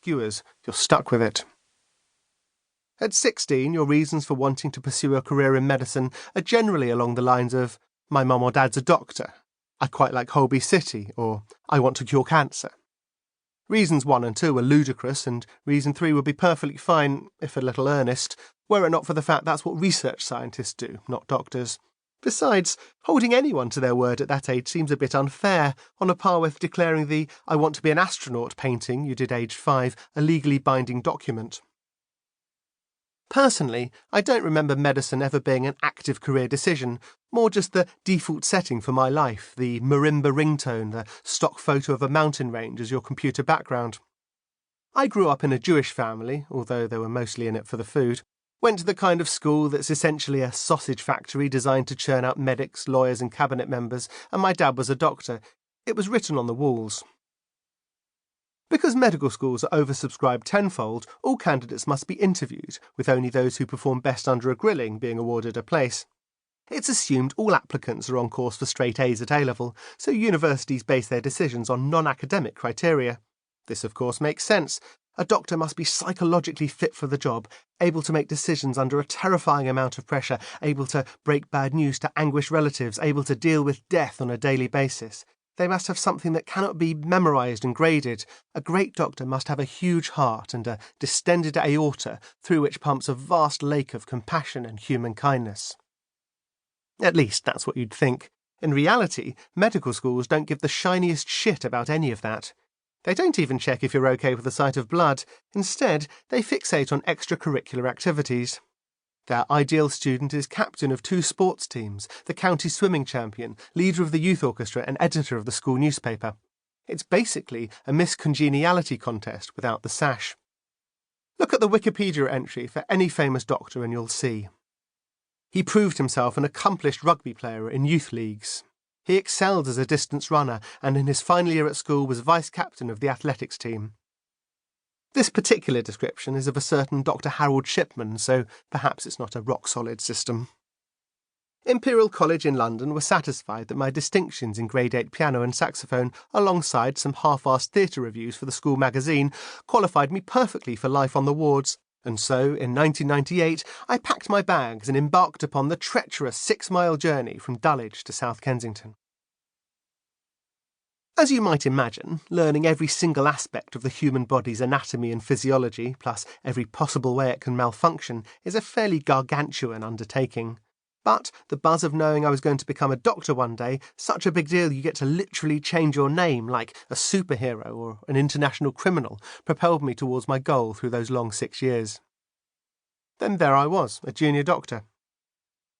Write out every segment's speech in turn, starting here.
skewers, you're stuck with it. At 16, your reasons for wanting to pursue a career in medicine are generally along the lines of, my mum or dad's a doctor, I quite like Holby City, or I want to cure cancer. Reasons 1 and 2 are ludicrous, and reason 3 would be perfectly fine, if a little earnest, were it not for the fact that's what research scientists do, not doctors. Besides, holding anyone to their word at that age seems a bit unfair, on a par with declaring the I want to be an astronaut painting you did aged 5 a legally binding document. Personally, I don't remember medicine ever being an active career decision, more just the default setting for my life, the marimba ringtone, the stock photo of a mountain range as your computer background. I grew up in a Jewish family, although they were mostly in it for the food, went to the kind of school that's essentially a sausage factory designed to churn out medics, lawyers and cabinet members, and my dad was a doctor. It was written on the walls. Because medical schools are oversubscribed tenfold, all candidates must be interviewed, with only those who perform best under a grilling being awarded a place. It's assumed all applicants are on course for straight A's at A-level, so universities base their decisions on non-academic criteria. This, of course, makes sense. A doctor must be psychologically fit for the job, able to make decisions under a terrifying amount of pressure, able to break bad news to anguished relatives, able to deal with death on a daily basis. They must have something that cannot be memorised and graded. A great doctor must have a huge heart and a distended aorta through which pumps a vast lake of compassion and human kindness. At least that's what you'd think. In reality, medical schools don't give the shiniest shit about any of that. They don't even check if you're okay with the sight of blood. Instead, they fixate on extracurricular activities. Their ideal student is captain of 2 sports teams, the county swimming champion, leader of the youth orchestra and editor of the school newspaper. It's basically a Miss Congeniality contest without the sash. Look at the Wikipedia entry for any famous doctor and you'll see. He proved himself an accomplished rugby player in youth leagues. He excelled as a distance runner and in his final year at school was vice-captain of the athletics team. This particular description is of a certain Dr. Harold Shipman, so perhaps it's not a rock-solid system. Imperial College in London were satisfied that my distinctions in grade 8 piano and saxophone, alongside some half-assed theatre reviews for the school magazine, qualified me perfectly for life on the wards, and so, in 1998, I packed my bags and embarked upon the treacherous 6-mile journey from Dulwich to South Kensington. As you might imagine, learning every single aspect of the human body's anatomy and physiology, plus every possible way it can malfunction, is a fairly gargantuan undertaking. But the buzz of knowing I was going to become a doctor one day, such a big deal you get to literally change your name like a superhero or an international criminal, propelled me towards my goal through those long 6 years. Then there I was, a junior doctor.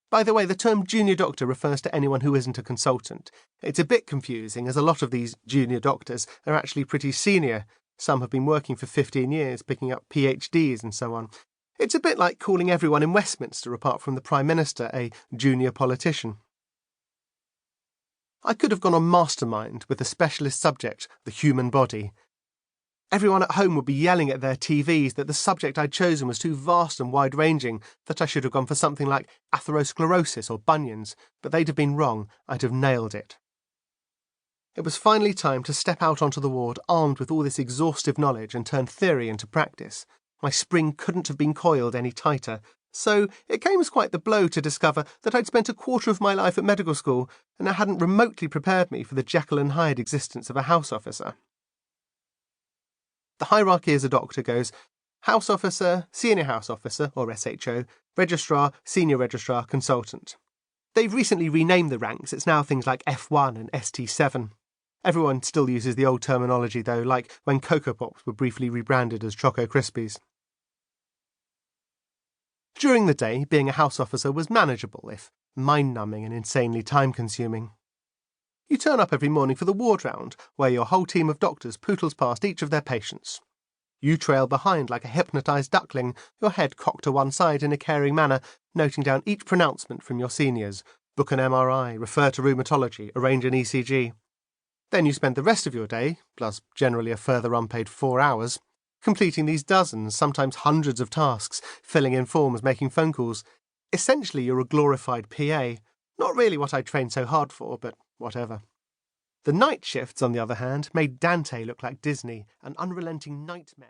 By the way, the term junior doctor refers to anyone who isn't a consultant. It's a bit confusing, as a lot of these junior doctors are actually pretty senior. Some have been working for 15 years, picking up PhDs and so on. It's a bit like calling everyone in Westminster, apart from the Prime Minister, a junior politician. I could have gone on mastermind with the specialist subject, the human body. Everyone at home would be yelling at their TVs that the subject I'd chosen was too vast and wide-ranging, that I should have gone for something like atherosclerosis or bunions, but they'd have been wrong. I'd have nailed it. It was finally time to step out onto the ward armed with all this exhaustive knowledge and turn theory into practice. My spring couldn't have been coiled any tighter, so it came as quite the blow to discover that I'd spent a quarter of my life at medical school and it hadn't remotely prepared me for the Jekyll and Hyde existence of a house officer. The hierarchy as a doctor goes house officer, senior house officer, or SHO, registrar, senior registrar, consultant. They've recently renamed the ranks. It's now things like F1 and ST7. Everyone still uses the old terminology, though, like when Cocoa Pops were briefly rebranded as Choco Krispies. During the day, being a house officer was manageable, if mind-numbing and insanely time-consuming. You turn up every morning for the ward round, where your whole team of doctors pootles past each of their patients. You trail behind like a hypnotised duckling, your head cocked to one side in a caring manner, noting down each pronouncement from your seniors, book an MRI, refer to rheumatology, arrange an ECG. Then you spend the rest of your day, plus generally a further unpaid 4 hours, completing these dozens, sometimes hundreds of tasks, filling in forms, making phone calls. Essentially, you're a glorified PA. Not really what I trained so hard for, but whatever. The night shifts, on the other hand, made Dante look like Disney, an unrelenting nightmare.